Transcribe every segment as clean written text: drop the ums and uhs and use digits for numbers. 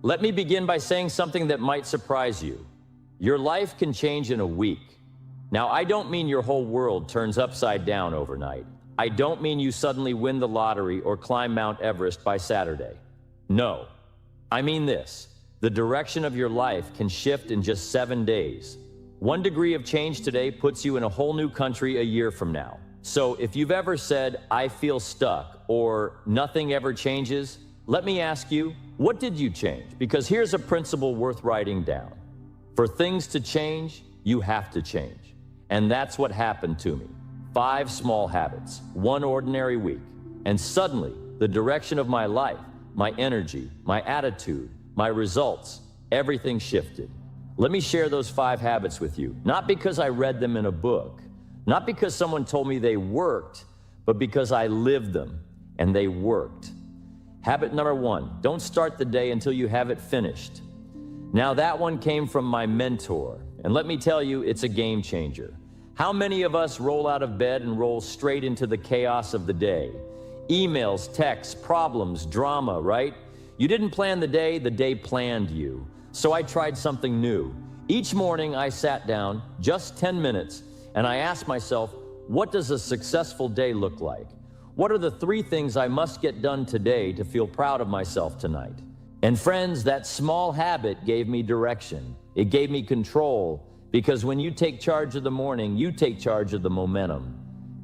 Let me begin by saying something that might surprise you. Your life can change in a week. Now, I don't mean your whole world turns upside down overnight. I don't mean you suddenly win the lottery or climb Mount Everest by Saturday. No, I mean this. The direction of your life can shift in just 7 days. 1 degree of change today puts you in a whole new country a year from now. So if you've ever said, I feel stuck, or nothing ever changes, let me ask you, what did you change? Because here's a principle worth writing down. For things to change, you have to change. And that's what happened to me. 5 small habits, 1 ordinary week, and suddenly the direction of my life, my energy, my attitude, my results, everything shifted. Let me share those 5 habits with you, not because I read them in a book, not because someone told me they worked, but because I lived them and they worked. Habit number 1, don't start the day until you have it finished. Now that one came from my mentor, and let me tell you, it's a game changer. How many of us roll out of bed and roll straight into the chaos of the day? Emails, texts, problems, drama, right? You didn't plan the day planned you. So I tried something new. Each morning I sat down, just 10 minutes, and I asked myself, what does a successful day look like? What are the 3 things I must get done today to feel proud of myself tonight? And friends, that small habit gave me direction. It gave me control, because when you take charge of the morning, you take charge of the momentum.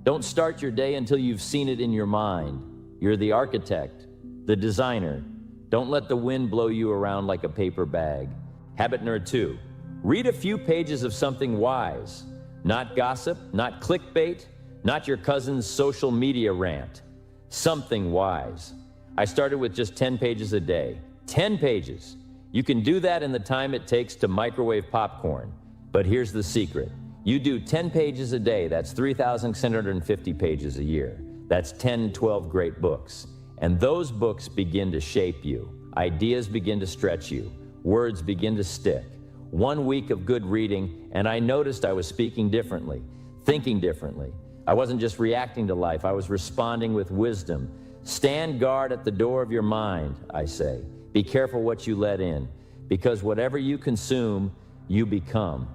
Don't start your day until you've seen it in your mind. You're the architect, the designer. Don't let the wind blow you around like a paper bag. Habit number 2, read a few pages of something wise. Not gossip, not clickbait, not your cousin's social media rant. Something wise. I started with just 10 pages a day. 10 pages. You can do that in the time it takes to microwave popcorn. But here's the secret. You do 10 pages a day, that's 3,650 pages a year. That's 10, 12 great books. And those books begin to shape you. Ideas begin to stretch you. Words begin to stick. 1 week of good reading, and I noticed I was speaking differently, thinking differently. I wasn't just reacting to life, I was responding with wisdom. Stand guard at the door of your mind, I say. Be careful what you let in, because whatever you consume, you become.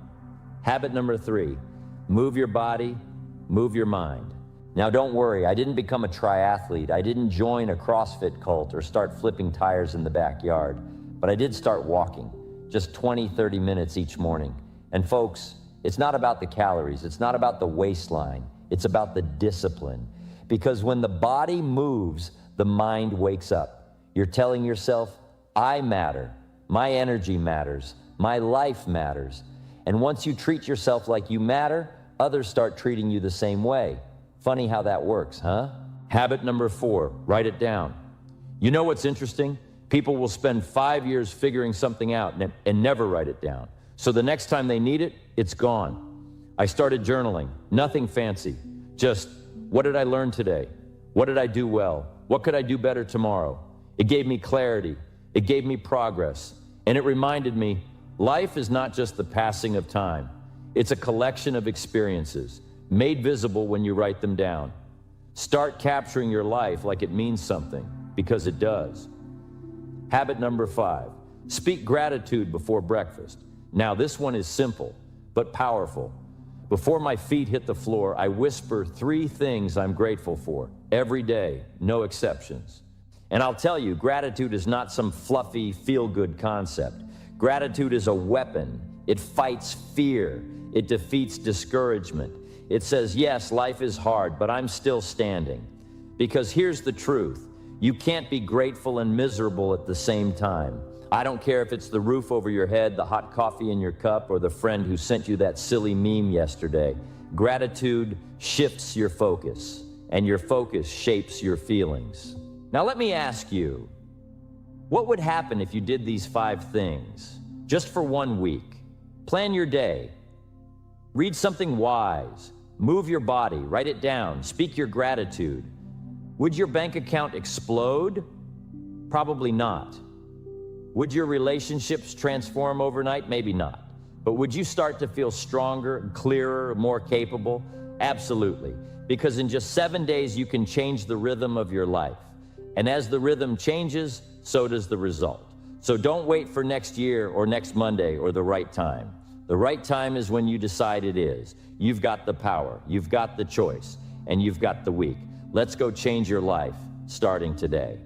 Habit number 3, move your body, move your mind. Now don't worry, I didn't become a triathlete. I didn't join a CrossFit cult or start flipping tires in the backyard, but I did start walking, just 20, 30 minutes each morning. And folks, it's not about the calories, it's not about the waistline, it's about the discipline. Because when the body moves, the mind wakes up. You're telling yourself, I matter, my energy matters, my life matters. And once you treat yourself like you matter, others start treating you the same way. Funny how that works, huh? Habit number 4, write it down. You know what's interesting? People will spend 5 years figuring something out and never write it down. So the next time they need it, it's gone. I started journaling, nothing fancy. Just, what did I learn today? What did I do well? What could I do better tomorrow? It gave me clarity. It gave me progress. And it reminded me, life is not just the passing of time. It's a collection of experiences, made visible when you write them down. Start capturing your life like it means something, because it does. Habit number 5, speak gratitude before breakfast. Now this one is simple, but powerful. Before my feet hit the floor, I whisper 3 things I'm grateful for, every day, no exceptions. And I'll tell you, gratitude is not some fluffy, feel-good concept. Gratitude is a weapon. It fights fear. It defeats discouragement. It says, yes, life is hard, but I'm still standing. Because here's the truth. You can't be grateful and miserable at the same time. I don't care if it's the roof over your head, the hot coffee in your cup, or the friend who sent you that silly meme yesterday. Gratitude shifts your focus, and your focus shapes your feelings. Now let me ask you, what would happen if you did these 5 things, just for 1 week? Plan your day. Read something wise. Move your body. Write it down. Speak your gratitude. Would your bank account explode? Probably not. Would your relationships transform overnight? Maybe not. But would you start to feel stronger, clearer, more capable? Absolutely. Because in just 7 days, you can change the rhythm of your life. And as the rhythm changes, so does the result. So don't wait for next year or next Monday or the right time. The right time is when you decide it is. You've got the power, you've got the choice, and you've got the week. Let's go change your life starting today.